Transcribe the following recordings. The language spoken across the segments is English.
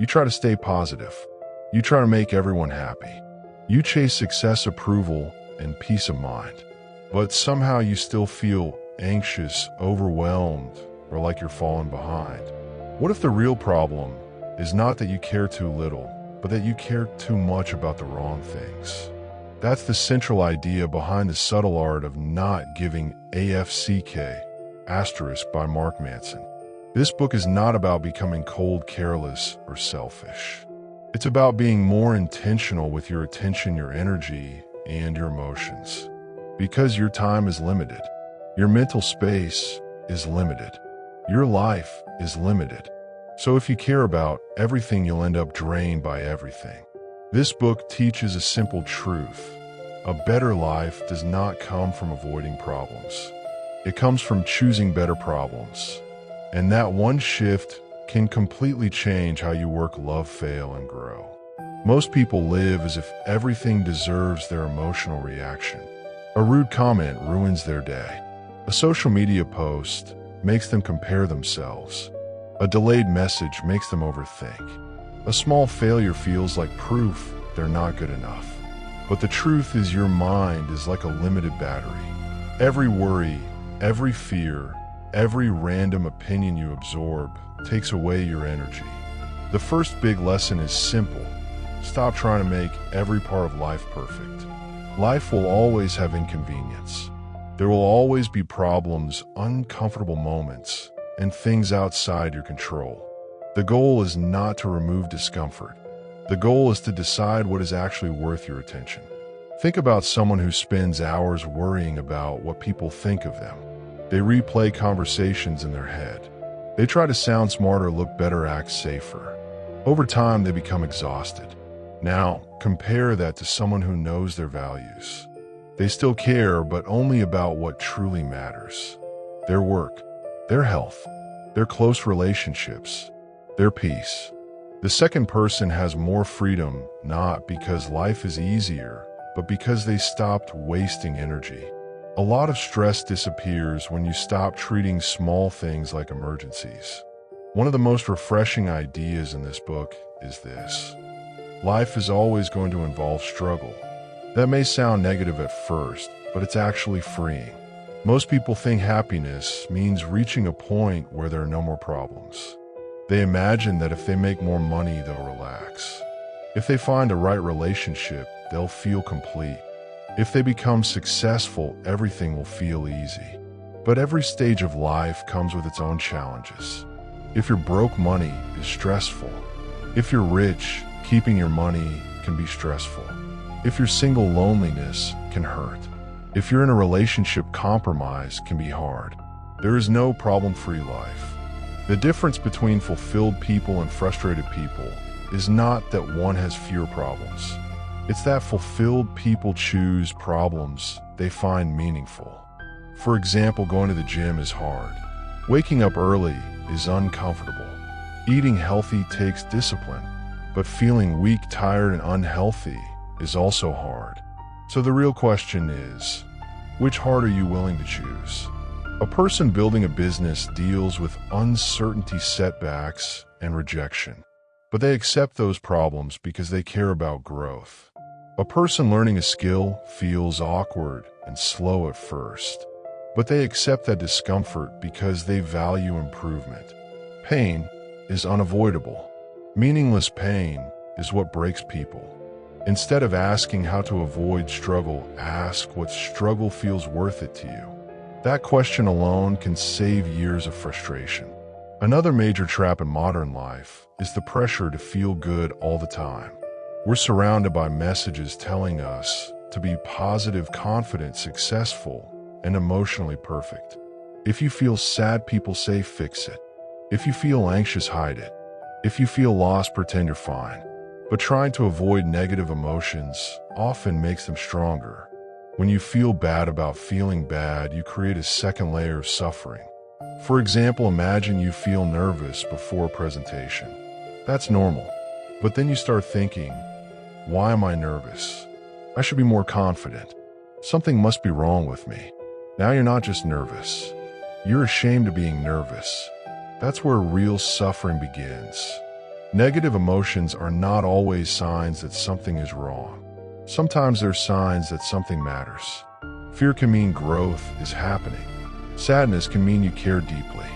You try to stay positive. You try to make everyone happy. You chase success, approval, and peace of mind. But somehow you still feel anxious, overwhelmed, or like you're falling behind. What if the real problem is not that you care too little, but that you care too much about the wrong things? That's the central idea behind The Subtle Art of Not Giving AFCK * by Mark Manson. This book is not about becoming cold, careless, or selfish. It's about being more intentional with your attention, your energy, and your emotions. Because your time is limited. Your mental space is limited. Your life is limited. So if you care about everything, you'll end up drained by everything. This book teaches a simple truth. A better life does not come from avoiding problems. It comes from choosing better problems. And that one shift can completely change how you work, love, fail, and grow. Most people live as if everything deserves their emotional reaction. A rude comment ruins their day. A social media post makes them compare themselves. A delayed message makes them overthink. A small failure feels like proof they're not good enough. But the truth is, your mind is like a limited battery. Every worry, every fear, every random opinion you absorb takes away your energy. The first big lesson is simple. Stop trying to make every part of life perfect. Life will always have inconvenience. There will always be problems, uncomfortable moments, and things outside your control. The goal is not to remove discomfort. The goal is to decide what is actually worth your attention. Think about someone who spends hours worrying about what people think of them. They replay conversations in their head. They try to sound smarter, look better, act safer. Over time, they become exhausted. Now, compare that to someone who knows their values. They still care, but only about what truly matters. Their work, their health, their close relationships, their peace. The second person has more freedom, not because life is easier, but because they stopped wasting energy. A lot of stress disappears when you stop treating small things like emergencies. One of the most refreshing ideas in this book is this. Life is always going to involve struggle. That may sound negative at first, but it's actually freeing. Most people think happiness means reaching a point where there are no more problems. They imagine that if they make more money, they'll relax. If they find the right relationship, they'll feel complete. If they become successful, everything will feel easy. But every stage of life comes with its own challenges. If you're broke, money is stressful. If you're rich, keeping your money can be stressful. If you're single, loneliness can hurt. If you're in a relationship, compromise can be hard. There is no problem-free life. The difference between fulfilled people and frustrated people is not that one has fewer problems. It's that fulfilled people choose problems they find meaningful. For example, going to the gym is hard. Waking up early is uncomfortable. Eating healthy takes discipline. But feeling weak, tired, and unhealthy is also hard. So the real question is, which heart are you willing to choose? A person building a business deals with uncertainty, setbacks, and rejection. But they accept those problems because they care about growth. A person learning a skill feels awkward and slow at first. But they accept that discomfort because they value improvement. Pain is unavoidable. Meaningless pain is what breaks people. Instead of asking how to avoid struggle, ask what struggle feels worth it to you. That question alone can save years of frustration. Another major trap in modern life is the pressure to feel good all the time. We're surrounded by messages telling us to be positive, confident, successful, and emotionally perfect. If you feel sad, people say fix it. If you feel anxious, hide it. If you feel lost, pretend you're fine. But trying to avoid negative emotions often makes them stronger. When you feel bad about feeling bad, you create a second layer of suffering. For example, imagine you feel nervous before a presentation. That's normal. But then you start thinking, why am I nervous? I should be more confident. Something must be wrong with me. Now you're not just nervous. You're ashamed of being nervous. That's where real suffering begins. Negative emotions are not always signs that something is wrong. Sometimes they're signs that something matters. Fear can mean growth is happening. Sadness can mean you care deeply.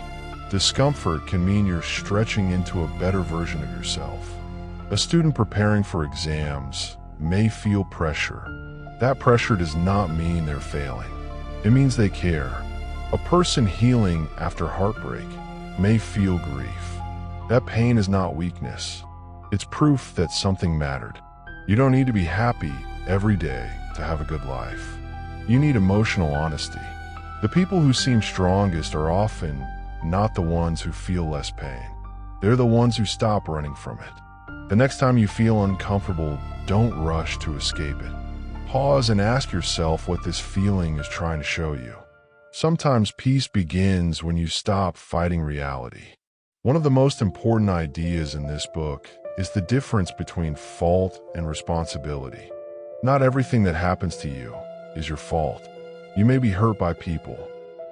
Discomfort can mean you're stretching into a better version of yourself. A student preparing for exams may feel pressure. That pressure does not mean they're failing. It means they care. A person healing after heartbreak may feel grief. That pain is not weakness. It's proof that something mattered. You don't need to be happy every day to have a good life. You need emotional honesty. The people who seem strongest are often not the ones who feel less pain. They're the ones who stop running from it. The next time you feel uncomfortable, don't rush to escape it. Pause and ask yourself what this feeling is trying to show you. Sometimes peace begins when you stop fighting reality. One of the most important ideas in this book is the difference between fault and responsibility. Not everything that happens to you is your fault. You may be hurt by people.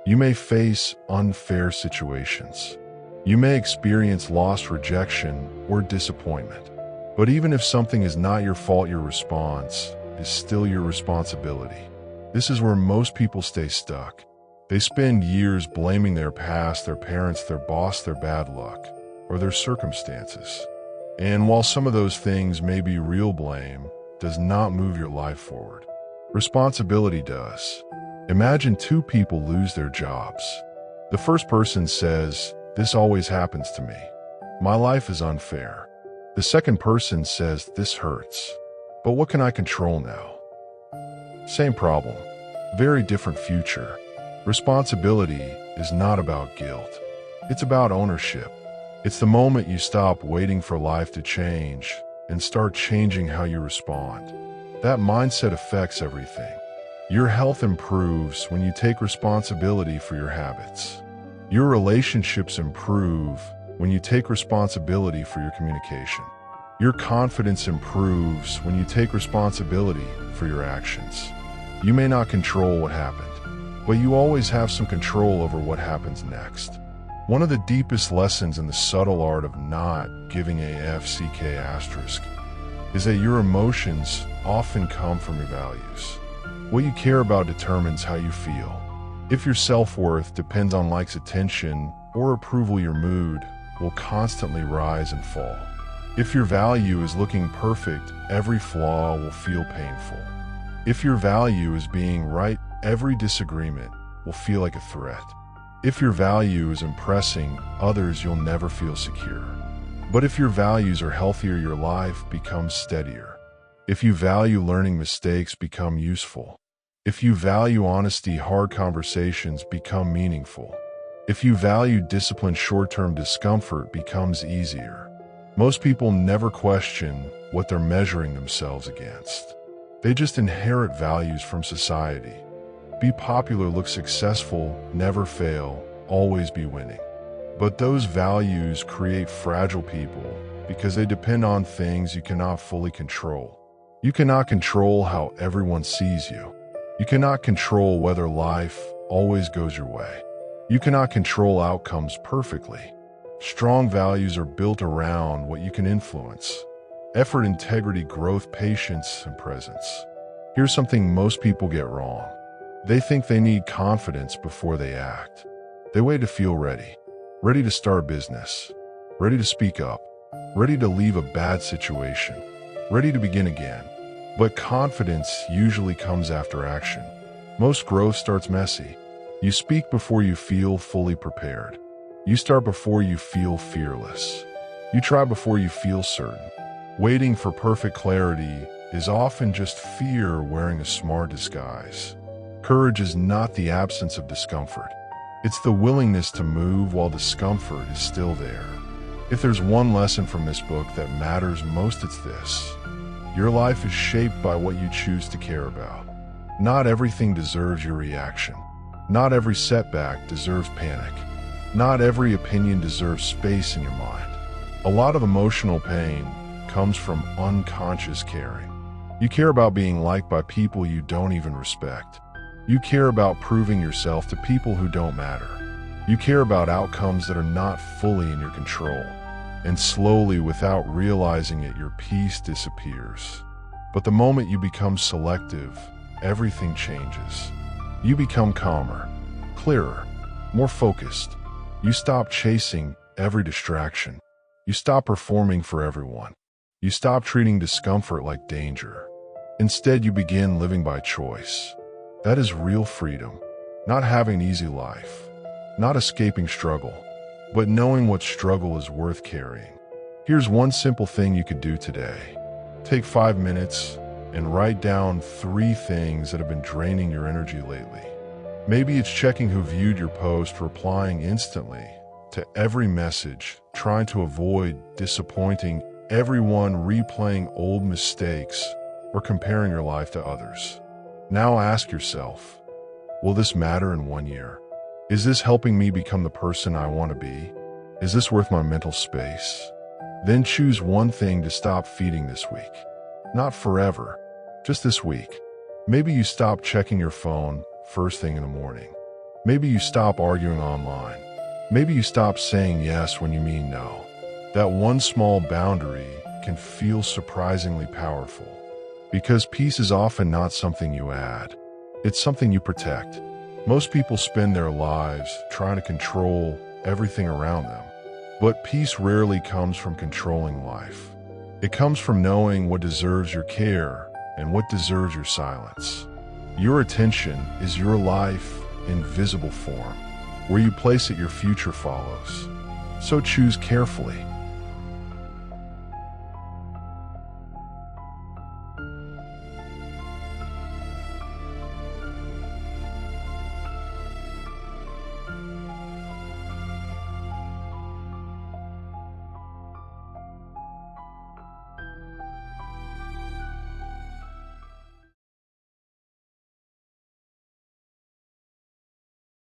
You may face unfair situations. You may experience loss, rejection, or disappointment. But even if something is not your fault, your response is still your responsibility. This is where most people stay stuck. They spend years blaming their past, their parents, their boss, their bad luck, or their circumstances. And while some of those things may be real, blame does not move your life forward. Responsibility does. Imagine two people lose their jobs. The first person says, "This always happens to me. My life is unfair." The second person says, "This hurts. But what can I control now?" Same problem, very different future. Responsibility is not about guilt. It's about ownership. It's the moment you stop waiting for life to change and start changing how you respond. That mindset affects everything. Your health improves when you take responsibility for your habits. Your relationships improve when you take responsibility for your communication. Your confidence improves when you take responsibility for your actions. You may not control what happened, but you always have some control over what happens next. One of the deepest lessons in the subtle art of not giving a FCK asterisk is that your emotions often come from your values. What you care about determines how you feel. If your self-worth depends on likes, attention, or approval, your mood will constantly rise and fall. If your value is looking perfect, every flaw will feel painful. If your value is being right, every disagreement will feel like a threat. If your value is impressing others, you'll never feel secure. But if your values are healthier, your life becomes steadier. If you value learning, mistakes become useful. If you value honesty, hard conversations become meaningful. If you value discipline, short-term discomfort becomes easier. Most people never question what they're measuring themselves against. They just inherit values from society. Be popular, look successful, never fail, always be winning. But those values create fragile people because they depend on things you cannot fully control. You cannot control how everyone sees you. You cannot control whether life always goes your way. You cannot control outcomes perfectly. Strong values are built around what you can influence: effort, integrity, growth, patience, and presence. Here's something most people get wrong. They think they need confidence before they act. They wait to feel ready. Ready to start a business. Ready to speak up. Ready to leave a bad situation. Ready to begin again. But confidence usually comes after action. Most growth starts messy. You speak before you feel fully prepared. You start before you feel fearless. You try before you feel certain. Waiting for perfect clarity is often just fear wearing a smart disguise. Courage is not the absence of discomfort. It's the willingness to move while discomfort is still there. If there's one lesson from this book that matters most, it's this: your life is shaped by what you choose to care about. Not everything deserves your reaction. Not every setback deserves panic. Not every opinion deserves space in your mind. A lot of emotional pain comes from unconscious caring. You care about being liked by people you don't even respect. You care about proving yourself to people who don't matter. You care about outcomes that are not fully in your control. And slowly, without realizing it, your peace disappears. But the moment you become selective, everything changes. You become calmer, clearer, more focused. You stop chasing every distraction. You stop performing for everyone. You stop treating discomfort like danger. Instead, you begin living by choice. That is real freedom. Not having an easy life. Not escaping struggle, but knowing what struggle is worth carrying. Here's one simple thing you could do today. Take 5 minutes and write down 3 things that have been draining your energy lately. Maybe it's checking who viewed your post, replying instantly to every message, trying to avoid disappointing everyone, replaying old mistakes, or comparing your life to others. Now ask yourself, will this matter in 1 year? Is this helping me become the person I want to be? Is this worth my mental space? Then choose one thing to stop feeding this week. Not forever, just this week. Maybe you stop checking your phone first thing in the morning. Maybe you stop arguing online. Maybe you stop saying yes when you mean no. That one small boundary can feel surprisingly powerful, because peace is often not something you add. It's something you protect. Most people spend their lives trying to control everything around them, but peace rarely comes from controlling life. It comes from knowing what deserves your care and what deserves your silence. Your attention is your life in visible form. Where you place it, your future follows. So choose carefully.